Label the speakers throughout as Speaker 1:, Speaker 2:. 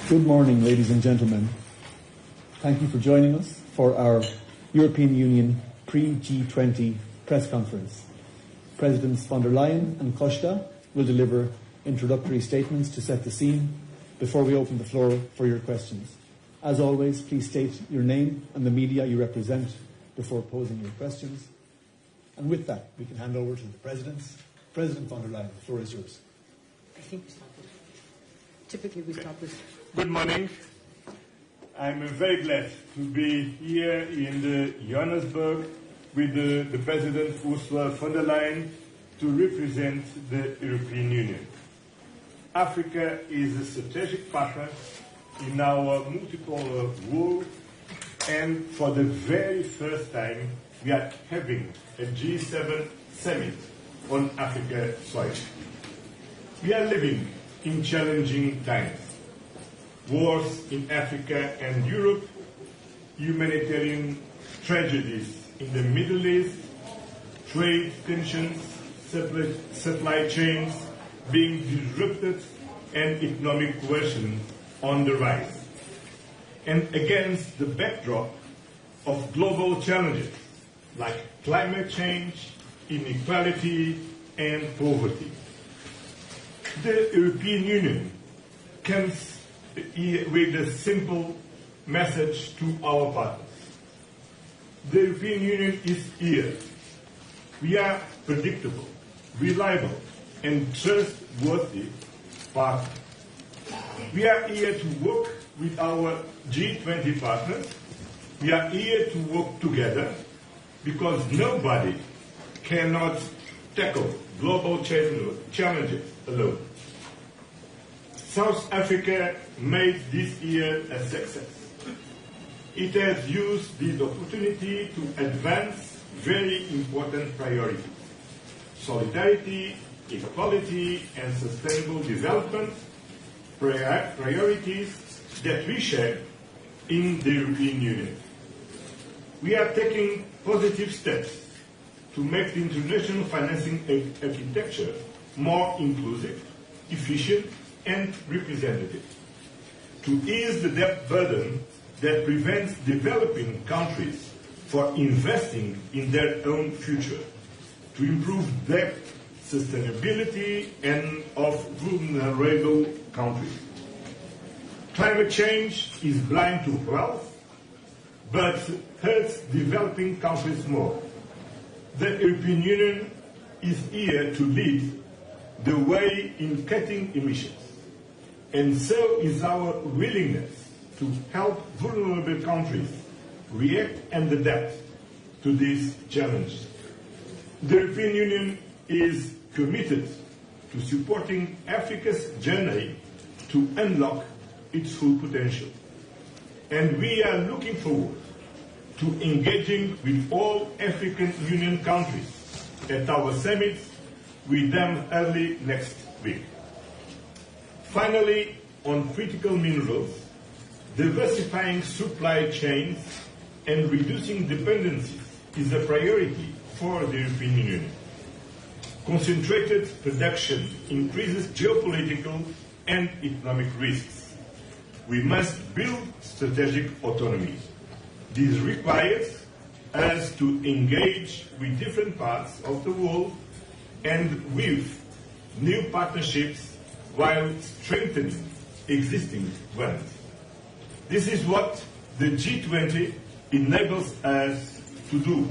Speaker 1: Good morning, ladies and gentlemen. Thank you for joining us for our European Union pre-G20 press conference. Presidents von der Leyen and Costa will deliver introductory statements to set the scene before we open the floor for your questions. As always, please state your name and the media you represent before posing your questions. And with that, we can hand over to the presidents. President von der Leyen, the floor is yours.
Speaker 2: I think we start with. Typically, we start with.
Speaker 3: Good morning. I'm very glad to be here in Johannesburg with the President Ursula von der Leyen to represent the European Union. Africa is a strategic partner in our multipolar world, and for the very first time, we are having a G7 summit on Africa soil. We are living in challenging times. Wars in Africa and Europe, humanitarian tragedies in the Middle East, trade tensions, supply chains being disrupted, and economic coercion on the rise. And against the backdrop of global challenges like climate change, inequality, and poverty, the European Union comes with a simple message to our partners. The European Union is here. We are predictable, reliable, and trustworthy partner. We are here to work with our G20 partners. We are here to work together because nobody cannot tackle global challenges alone. South Africa made this year a success. It has used this opportunity to advance very important priorities: solidarity, equality, and sustainable development, priorities that we share in the European Union. We are taking positive steps to make the international financing architecture more inclusive, efficient, and representative, to ease the debt burden that prevents developing countries from investing in their own future, to improve debt sustainability and of vulnerable countries. Climate change is blind to wealth, but hurts developing countries more. The European Union is here to lead the way in cutting emissions, and so is our willingness to help vulnerable countries react and adapt to these challenges. The European Union is committed to supporting Africa's journey to unlock its full potential, and we are looking forward to engaging with all African Union countries at our summit with them early next week. Finally, on critical minerals, diversifying supply chains and reducing dependencies is a priority for the European Union. Concentrated production increases geopolitical and economic risks. We must build strategic autonomy. This requires us to engage with different parts of the world and with new partnerships while strengthening existing ones. This is what the G20 enables us to do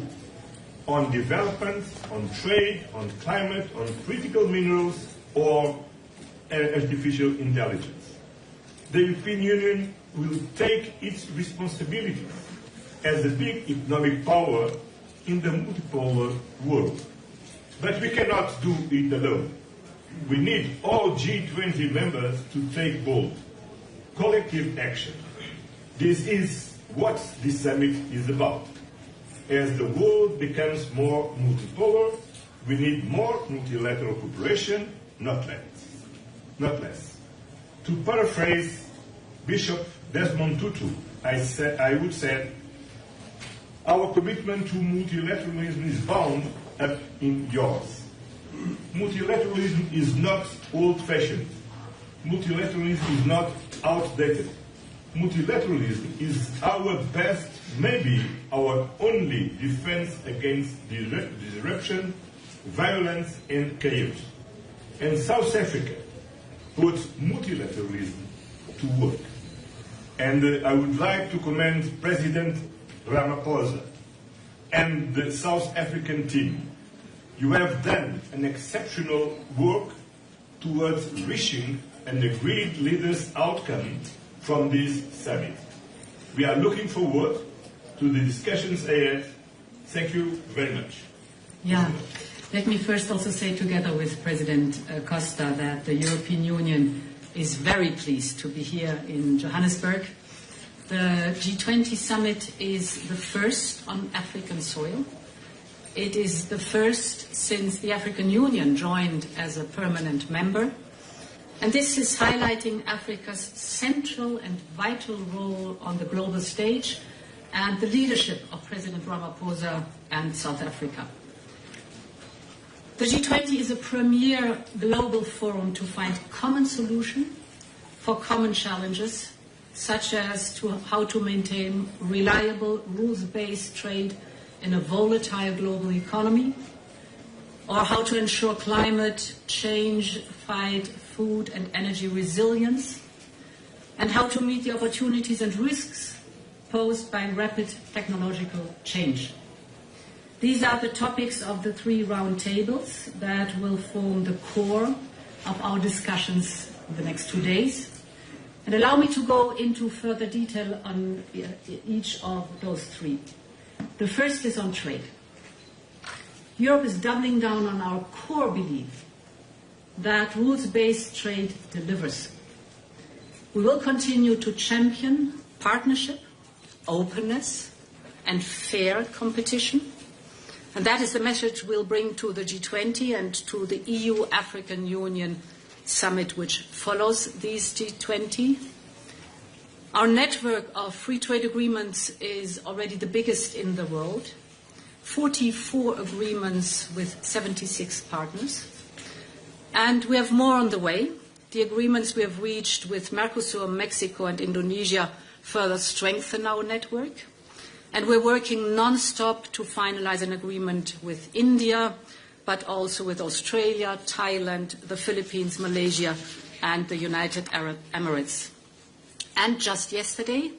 Speaker 3: on development, on trade, on climate, on critical minerals, or artificial intelligence. The European Union will take its responsibilities as a big economic power in the multipolar world. But we cannot do it alone. We need all G20 members to take bold, collective action. This is what this summit is about. As the world becomes more multipolar, we need more multilateral cooperation, not less. To paraphrase Bishop Desmond Tutu, I would say, our commitment to multilateralism is bound up in yours. Multilateralism is not old-fashioned. Multilateralism is not outdated. Multilateralism is our best, maybe our only defense against disruption, violence and chaos. And South Africa puts multilateralism to work. And I would like to commend President Ramaphosa and the South African team. You have done an exceptional work towards reaching an agreed leaders' outcome from this summit. We are looking forward to the discussions ahead. Thank you very much.
Speaker 2: Yeah. Let me first also say, together with President Costa, that the European Union is very pleased to be here in Johannesburg. The G20 summit is the first on African soil. It is the first since the African Union joined as a permanent member. And this is highlighting Africa's central and vital role on the global stage and the leadership of President Ramaphosa and South Africa. The G20 is a premier global forum to find common solutions for common challenges, such as how to maintain reliable, rules-based trade in a volatile global economy, or how to ensure climate change, fight food and energy resilience, and how to meet the opportunities and risks posed by rapid technological change. These are the topics of the 3 roundtables that will form the core of our discussions in the next 2 days. And allow me to go into further detail on each of those 3. The first is on trade. Europe is doubling down on our core belief that rules-based trade delivers. We will continue to champion partnership, openness, and fair competition. And that is the message we'll bring to the G20 and to the EU-African Union summit, which follows these G20. Our network of free trade agreements is already the biggest in the world. 44 agreements with 76 partners. And we have more on the way. The agreements we have reached with Mercosur, Mexico, and Indonesia further strengthen our network. And we're working non-stop to finalize an agreement with India, but also with Australia, Thailand, the Philippines, Malaysia, and the United Arab Emirates. And just yesterday,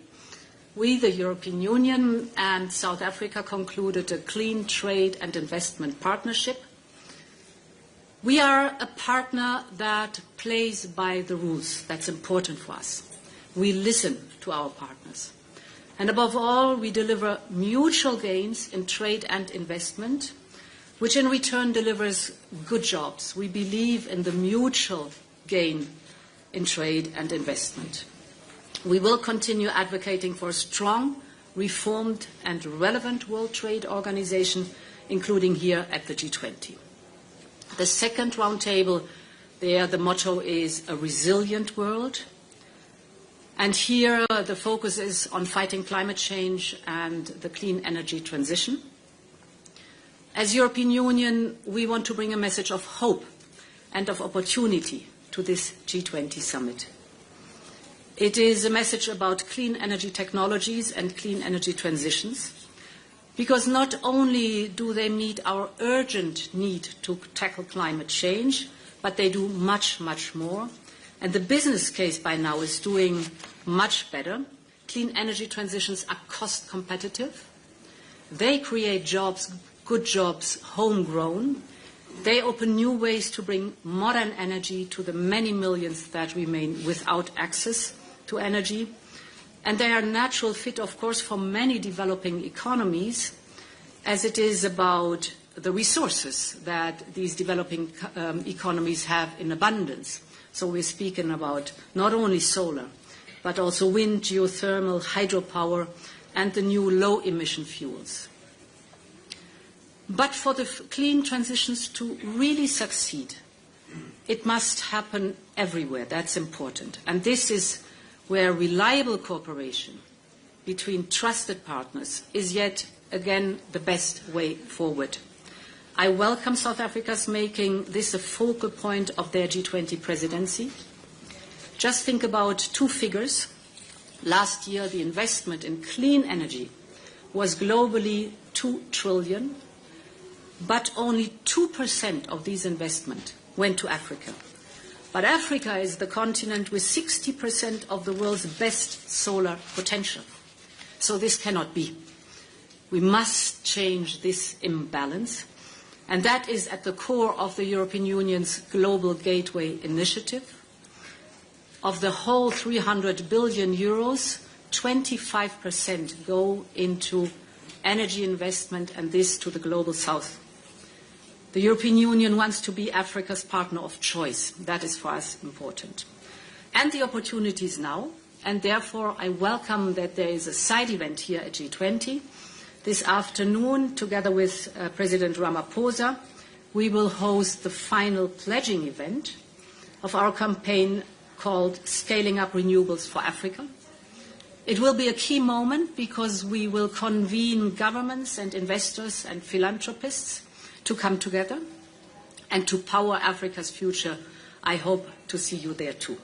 Speaker 2: we, the European Union and South Africa, concluded a clean trade and investment partnership. We are a partner that plays by the rules. That's important for us. We listen to our partners. And above all, we deliver mutual gains in trade and investment, which in return delivers good jobs. We believe in the mutual gain in trade and investment. We will continue advocating for a strong, reformed and relevant World Trade Organization, including here at the G20. The second roundtable, there the motto is a resilient world. And here the focus is on fighting climate change and the clean energy transition. As European Union, we want to bring a message of hope and of opportunity to this G20 summit. It is a message about clean energy technologies and clean energy transitions, because not only do they meet our urgent need to tackle climate change, but they do much, much more. And the business case by now is doing much better. Clean energy transitions are cost competitive. They create jobs, good jobs, homegrown. They open new ways to bring modern energy to the many millions that remain without access to energy. And they are a natural fit, of course, for many developing economies, as it is about the resources that these developing economies have in abundance. So we're speaking about not only solar, but also wind, geothermal, hydropower, and the new low-emission fuels. But for the clean transitions to really succeed, it must happen everywhere. That's important. And this is where reliable cooperation between trusted partners is yet again the best way forward. I welcome South Africa's making this a focal point of their G20 presidency. Just think about two figures. Last year, the investment in clean energy was globally 2 trillion, but only 2% of these investment went to Africa. But Africa is the continent with 60% of the world's best solar potential. So this cannot be. We must change this imbalance, and that is at the core of the European Union's Global Gateway Initiative. Of the whole 300 billion euros, 25% go into energy investment, and this to the Global South. The European Union wants to be Africa's partner of choice. That is for us important. And the opportunities now, and therefore I welcome that there is a side event here at G20. This afternoon, together with President Ramaphosa, we will host the final pledging event of our campaign called Scaling Up Renewables for Africa. It will be a key moment because we will convene governments and investors and philanthropists to come together and to power Africa's future. I hope to see you there too.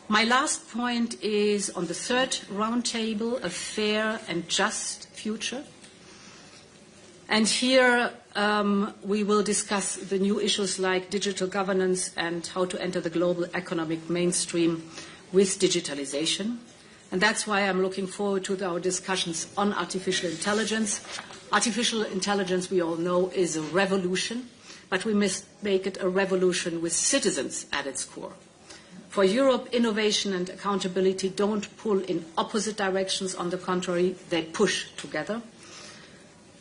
Speaker 2: My last point is on the third roundtable, a fair and just future. And here we will discuss the new issues like digital governance and how to enter the global economic mainstream with digitalization. And that's why I'm looking forward to our discussions on artificial intelligence. Artificial intelligence, we all know, is a revolution, but we must make it a revolution with citizens at its core. For Europe, innovation and accountability don't pull in opposite directions. On the contrary, they push together.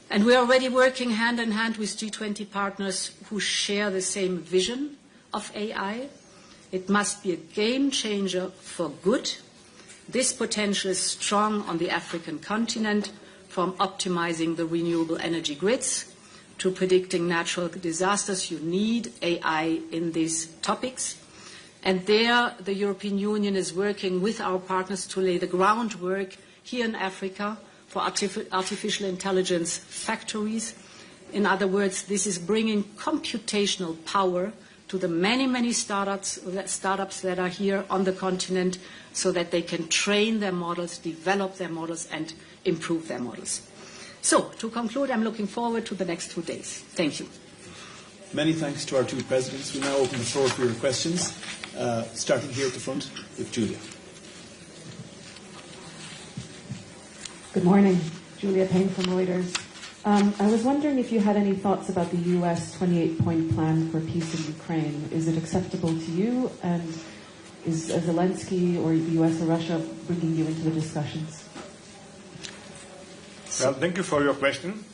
Speaker 2: And we are already working hand in hand with G20 partners who share the same vision of AI. It must be a game changer for good. This potential is strong on the African continent, from optimizing the renewable energy grids to predicting natural disasters. You need AI in these topics. And there, the European Union is working with our partners to lay the groundwork here in Africa for artificial intelligence factories. In other words, this is bringing computational power to the many, many startups that are here on the continent so that they can train their models, develop their models, and improve their models. So, to conclude, I'm looking forward to the next 2 days. Thank you.
Speaker 1: Many thanks to our two presidents. We now open the floor for your questions, starting here at the front with Julia.
Speaker 4: Good morning. Julia Payne from Reuters. I was wondering if you had any thoughts about the U.S. 28-point plan for peace in Ukraine. Is it acceptable to you? And is Zelensky or the U.S. or Russia bringing you into the discussions?
Speaker 3: Well, thank you for your question.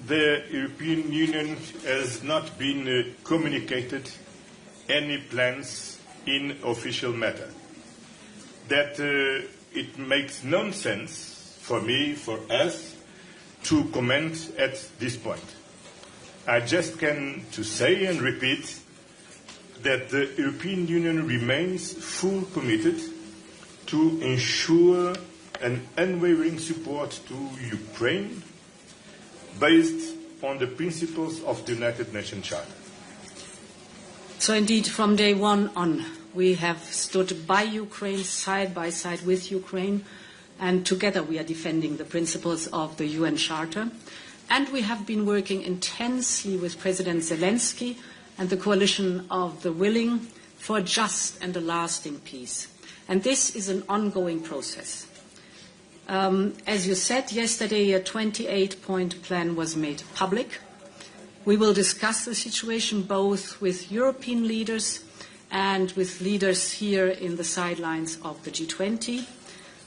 Speaker 3: The European Union has not been communicated any plans in official matter. That it makes no sense for me, for us, to comment at this point. I just can to say and repeat that the European Union remains fully committed to ensure an unwavering support to Ukraine based on the principles of the United Nations Charter.
Speaker 2: So indeed, from day one on, we have stood by Ukraine, side by side with Ukraine, and together we are defending the principles of the UN Charter. And we have been working intensely with President Zelensky and the coalition of the willing for a just and a lasting peace. And this is an ongoing process. As you said, yesterday a 28-point plan was made public. We will discuss the situation both with European leaders and with leaders here in the sidelines of the G20.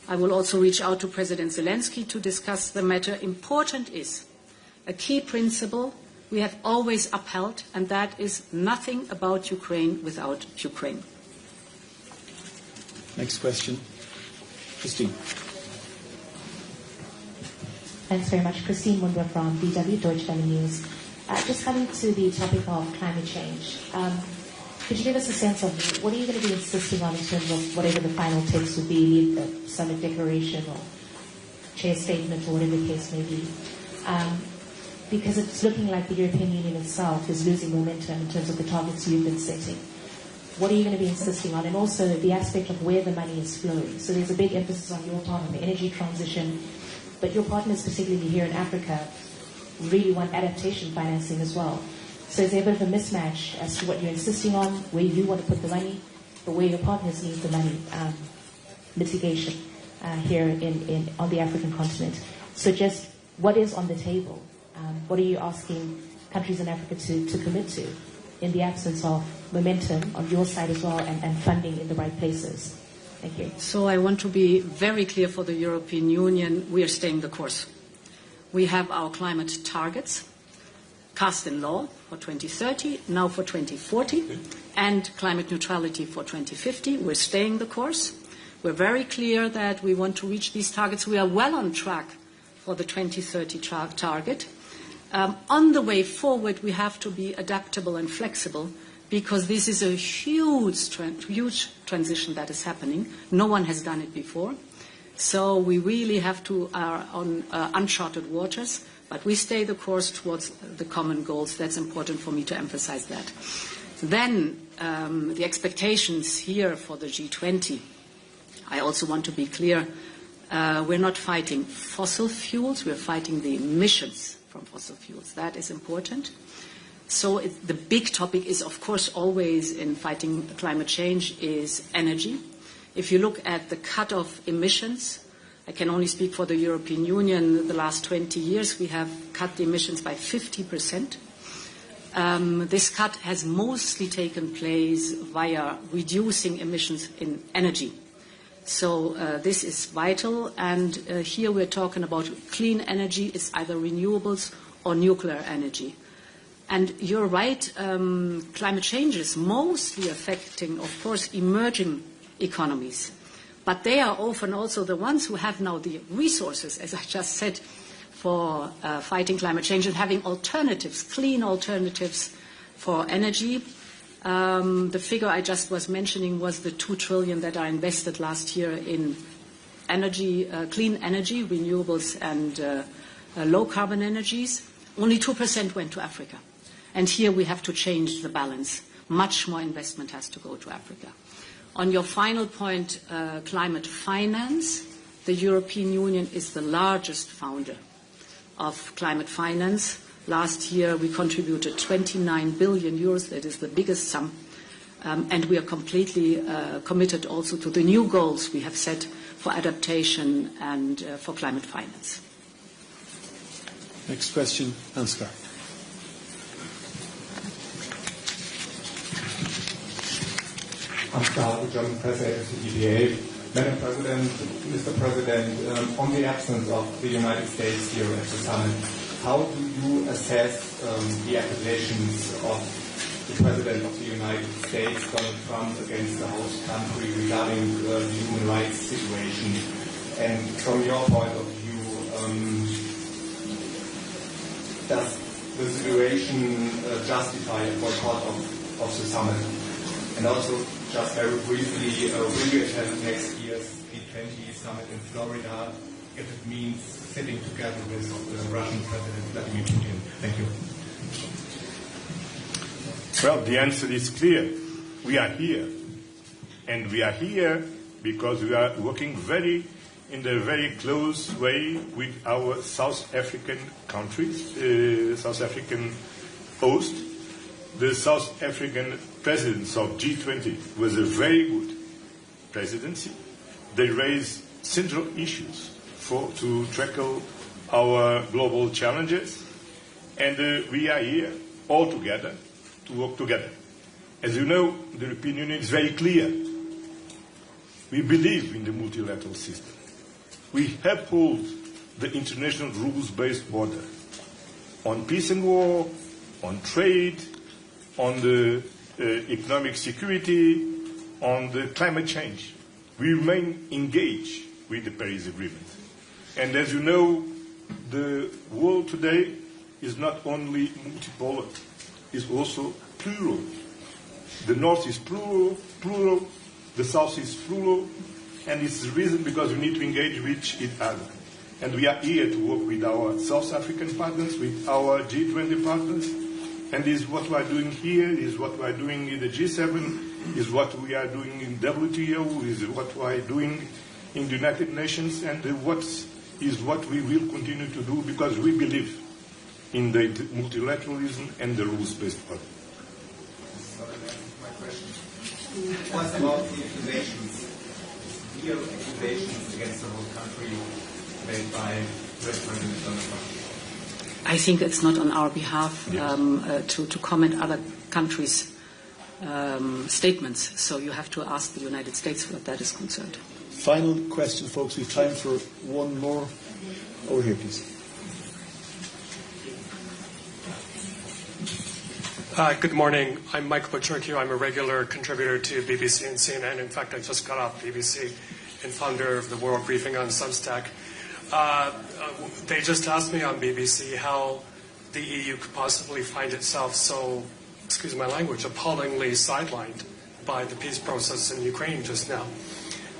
Speaker 2: I will also reach out to President Zelensky to discuss the matter. Important is a key principle we have always upheld, and that is nothing about Ukraine without Ukraine.
Speaker 1: Next question. Christine.
Speaker 5: Thanks very much. Christine Wunder from DW, Deutsche Welle News. Just coming to the topic of climate change, could you give us a sense of what are you going to be insisting on in terms of whatever the final text would be, the summit declaration or chair statement or whatever the case may be? Because it's looking like the European Union itself is losing momentum in terms of the targets you've been setting. what are you going to be insisting on? And also the aspect of where the money is flowing. So there's a big emphasis on your part on the energy transition, but your partners, particularly here in Africa, really want adaptation financing as well. So is there a bit of a mismatch as to what you're insisting on, where you want to put the money, but where your partners need the money, mitigation here on the African continent? So just what is on the table? What are you asking countries in Africa to commit to in the absence of momentum on your side as well and funding in the right places? Thank you.
Speaker 2: So I want to be very clear for the European Union. We are staying the course. We have our climate targets cast in law for 2030, now for 2040, and climate neutrality for 2050. We're staying the course. We're very clear that we want to reach these targets. We are well on track for the 2030 target. On the way forward, we have to be adaptable and flexible because this is a huge transition that is happening. No one has done it before. So we really have to are on uncharted waters, but we stay the course towards the common goals. That's important for me to emphasize that. Then the expectations here for the G20. I also want to be clear. We're not fighting fossil fuels. We're fighting the emissions from fossil fuels. That is important. So the big topic is, of course, always in fighting climate change is energy. If you look at the cut of emissions, I can only speak for the European Union. The last 20 years, we have cut the emissions by 50%. This cut has mostly taken place via reducing emissions in energy. So this is vital, and here we're talking about clean energy. It's either renewables or nuclear energy. And you're right, climate change is mostly affecting, of course, emerging economies. But they are often also the ones who have now the resources, as I just said, for fighting climate change and having alternatives, clean alternatives for energy. The figure I just was mentioning was the 2 trillion that are invested last year in energy, clean energy, renewables and low carbon energies. Only 2% went to Africa. And here we have to change the balance. Much more investment has to go to Africa. On your final point, climate finance, the European Union is the largest founder of climate finance. Last year, we contributed 29 billion euros. That is the biggest sum. And we are completely committed also to the new goals we have set for adaptation and for climate finance.
Speaker 1: Next question, Ansgar.
Speaker 6: Ansgar, the German press agency DPA. Madam President, Mr. President, on the absence of the United States here at the summit, how do you assess the accusations of the President of the United States, Donald Trump, against the host country regarding the human rights situation? And from your point of view, does the situation justify a boycott of the summit? And also, just very briefly, will you attend next year's G20 summit in Florida if it means sitting together with the Russian President Vladimir Putin? Thank you.
Speaker 3: Well, the answer is clear. We are here. And we are here because we are working in a very close way with our South African countries, South African host. The South African presidents of G20 was a very good presidency. They raised central issues to tackle our global challenges, and we are here all together to work together. As you know, the European Union is very clear. We believe in the multilateral system. We uphold the international rules-based order on peace and war, on trade, on the economic security, on the climate change. We remain engaged with the Paris Agreement. And as you know, the world today is not only multipolar, it's also plural. The North is plural, the South is plural, and it's the reason because we need to engage with each other. And we are here to work with our South African partners, with our G20 partners, And is what we are doing here, is what we are doing in the G7, is what we are doing in WTO, is what we are doing in the United Nations, and what we will continue to do, because we believe in the multilateralism and the rules-based order.
Speaker 6: What about the accusations, real accusations against the whole country made by US President Donald Trump?
Speaker 2: I think it's not on our behalf to comment other countries' statements. So you have to ask the United States what that is concerned.
Speaker 1: Final question, folks. We have time for one more. Over here, please.
Speaker 7: Good morning. I'm Mike Butcherkey. I'm a regular contributor to BBC and CNN. In fact, I just got off BBC and founder of the World Briefing on Substack. They just asked me on BBC how the EU could possibly find itself so, excuse my language, appallingly sidelined by the peace process in Ukraine just now.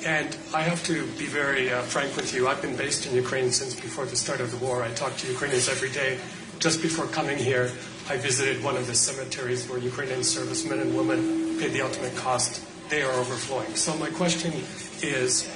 Speaker 7: And I have to be very frank with you. I've been based in Ukraine since before the start of the war. I talk to Ukrainians every day. Just before coming here, I visited one of the cemeteries where Ukrainian servicemen and women paid the ultimate cost. They are overflowing. So my question is,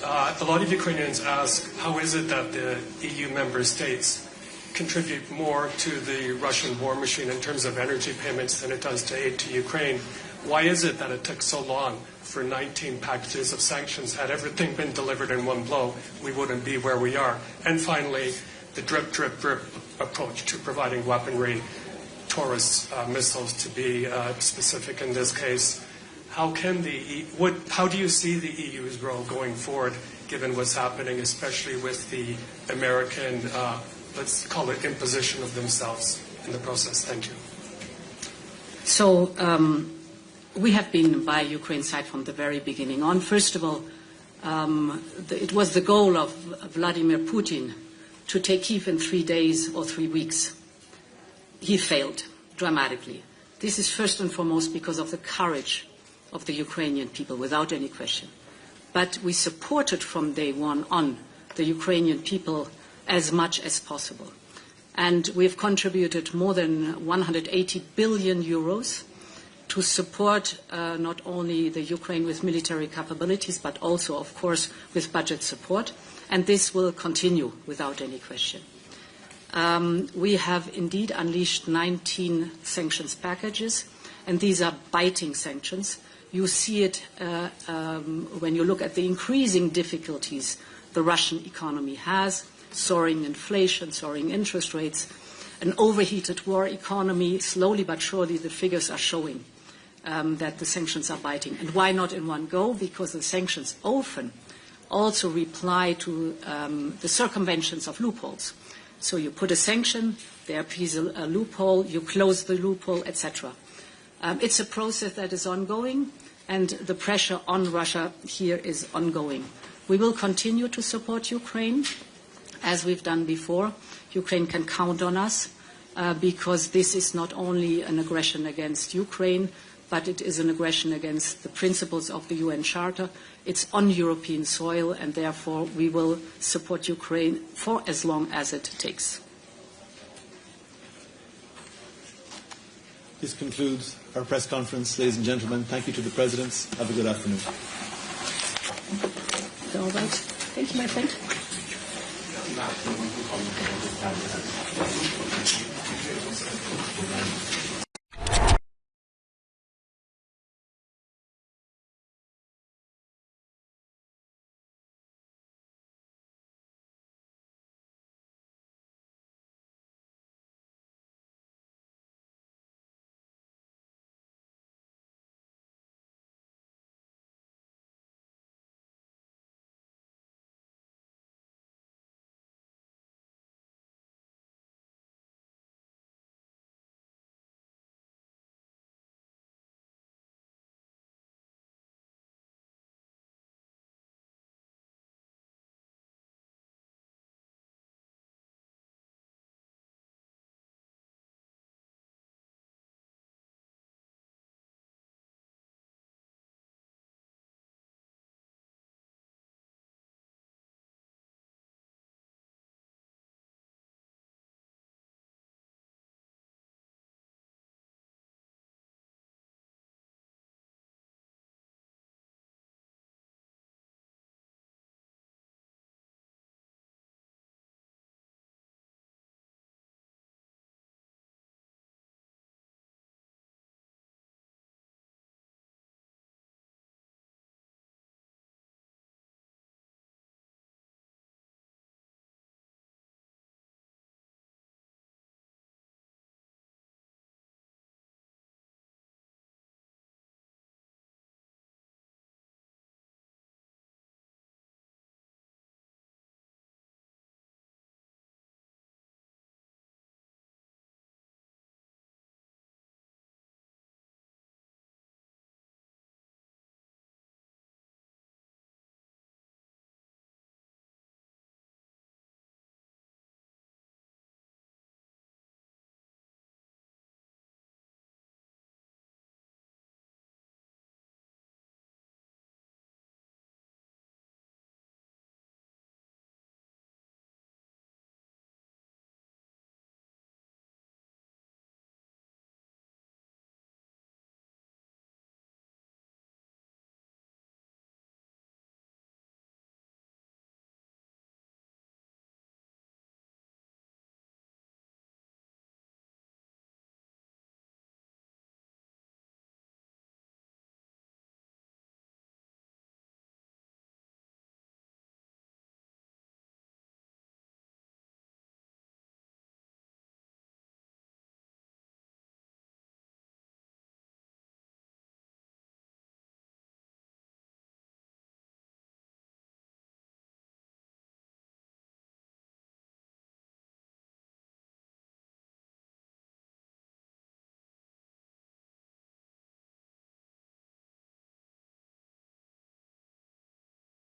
Speaker 7: a lot of Ukrainians ask, how is it that the EU member states contribute more to the Russian war machine in terms of energy payments than it does to aid to Ukraine? Why is it that it took so long for 19 packages of sanctions? Had everything been delivered in one blow, we wouldn't be where we are. And finally, the drip, drip, drip approach to providing weaponry, Taurus missiles to be specific in this case. How do you see the EU's role going forward, given what's happening, especially with the American, let's call it, imposition of themselves in the process? Thank you.
Speaker 2: So we have been by Ukraine's side from the very beginning on. First of all, it was the goal of Vladimir Putin to take Kyiv in 3 days or 3 weeks. He failed dramatically. This is first and foremost because of the courage of the Ukrainian people, without any question. But we supported from day one on the Ukrainian people as much as possible. And we've contributed more than 180 billion euros to support not only the Ukraine with military capabilities, but also, of course, with budget support. And this will continue without any question. We have indeed unleashed 19 sanctions packages, and these are biting sanctions. You see it when you look at the increasing difficulties the Russian economy has, soaring inflation, soaring interest rates, an overheated war economy. Slowly but surely the figures are showing that the sanctions are biting. And why not in one go? Because the sanctions often also reply to the circumventions of loopholes. So you put a sanction, there appears a loophole, you close the loophole, etc. It's a process that is ongoing, and the pressure on Russia here is ongoing. We will continue to support Ukraine, as we've done before. Ukraine can count on us, because this is not only an aggression against Ukraine, but it is an aggression against the principles of the UN Charter. It's on European soil, and therefore we will support Ukraine for as long as it takes.
Speaker 1: This concludes our press conference. Ladies and gentlemen, thank you to the presidents. Have a good afternoon.
Speaker 2: All right. Thank you, my friend.